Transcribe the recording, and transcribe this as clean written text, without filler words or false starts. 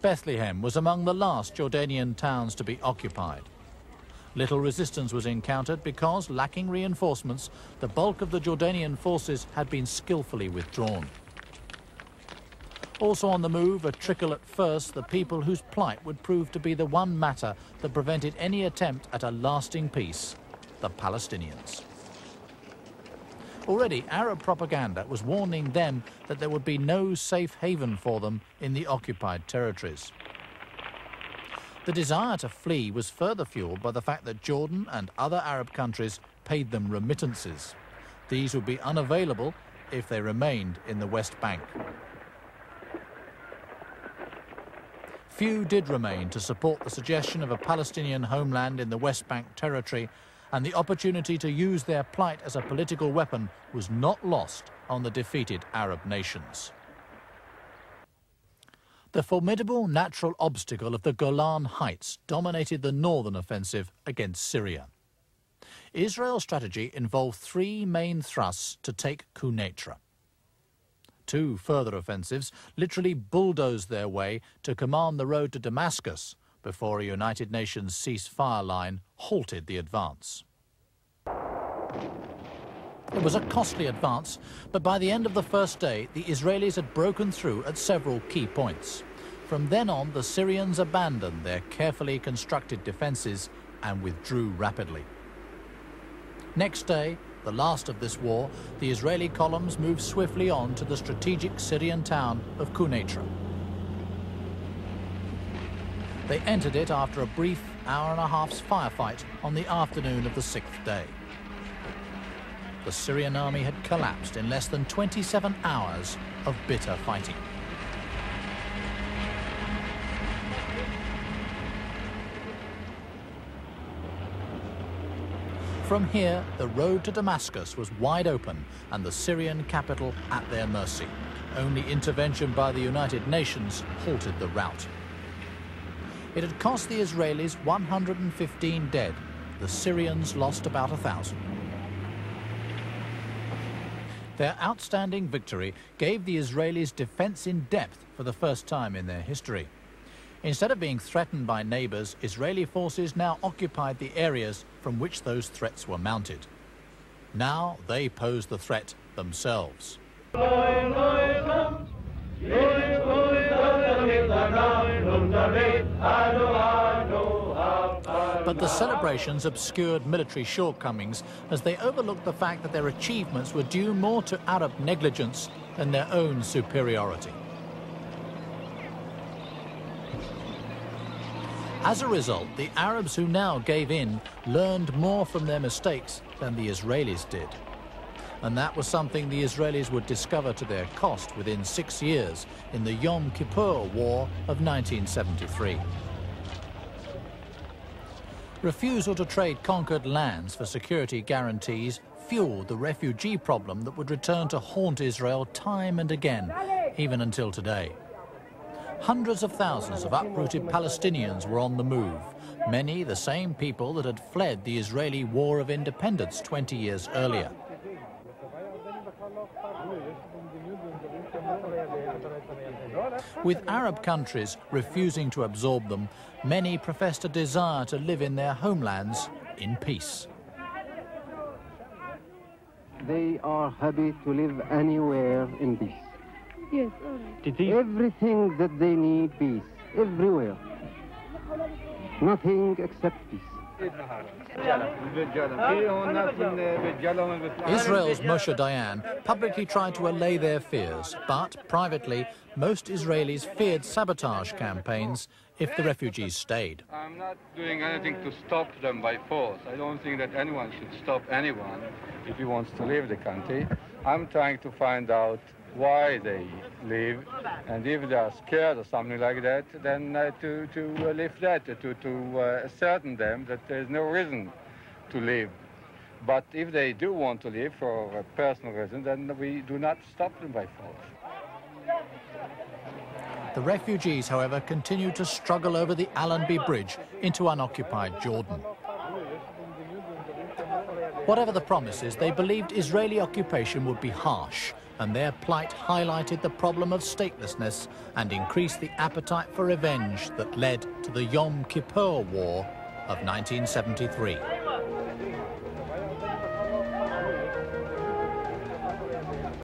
Bethlehem was among the last Jordanian towns to be occupied. Little resistance was encountered because, lacking reinforcements, the bulk of the Jordanian forces had been skillfully withdrawn. Also on the move, a trickle at first, the people whose plight would prove to be the one matter that prevented any attempt at a lasting peace: the Palestinians. Already, Arab propaganda was warning them that there would be no safe haven for them in the occupied territories. The desire to flee was further fueled by the fact that Jordan and other Arab countries paid them remittances. These would be unavailable if they remained in the West Bank. Few did remain to support the suggestion of a Palestinian homeland in the West Bank territory, and the opportunity to use their plight as a political weapon was not lost on the defeated Arab nations. The formidable natural obstacle of the Golan Heights dominated the northern offensive against Syria. Israel's strategy involved three main thrusts to take Quneitra. Two further offensives literally bulldozed their way to command the road to Damascus before a United Nations ceasefire line halted the advance. It was a costly advance, but by the end of the first day, the Israelis had broken through at several key points. From then on, the Syrians abandoned their carefully constructed defences and withdrew rapidly. Next day, the last of this war, the Israeli columns moved swiftly on to the strategic Syrian town of Quneitra. They entered it after a brief hour-and-a-half's firefight on the afternoon of the sixth day. The Syrian army had collapsed in less than 27 hours of bitter fighting. From here, the road to Damascus was wide open and the Syrian capital at their mercy. Only intervention by the United Nations halted the rout. It had cost the Israelis 115 dead. The Syrians lost about 1,000. Their outstanding victory gave the Israelis defense in depth for the first time in their history. Instead of being threatened by neighbors, Israeli forces now occupied the areas from which those threats were mounted. Now they posed the threat themselves. But the celebrations obscured military shortcomings as they overlooked the fact that their achievements were due more to Arab negligence than their own superiority. As a result, the Arabs who now gave in learned more from their mistakes than the Israelis did. And that was something the Israelis would discover to their cost within 6 years in the Yom Kippur War of 1973. Refusal to trade conquered lands for security guarantees fueled the refugee problem that would return to haunt Israel time and again, even until today. Hundreds of thousands of uprooted Palestinians were on the move, many the same people that had fled the Israeli War of Independence 20 years earlier. With Arab countries refusing to absorb them, many professed a desire to live in their homelands in peace. They are happy to live anywhere in peace. Yes, everything that they need, peace, everywhere. Nothing except peace. Israel's Moshe Dayan publicly tried to allay their fears, but privately, most Israelis feared sabotage campaigns if the refugees stayed. I'm not doing anything to stop them by force. I don't think that anyone should stop anyone if he wants to leave the country. I'm trying to find out why they leave, and if they are scared or something like that, then to lift that, to ascertain them that there's no reason to leave. But if they do want to leave for a personal reason, then we do not stop them by force. The refugees, however, continued to struggle over the Allenby Bridge into unoccupied Jordan. Whatever the promises, they believed Israeli occupation would be harsh, and their plight highlighted the problem of statelessness and increased the appetite for revenge that led to the Yom Kippur War of 1973.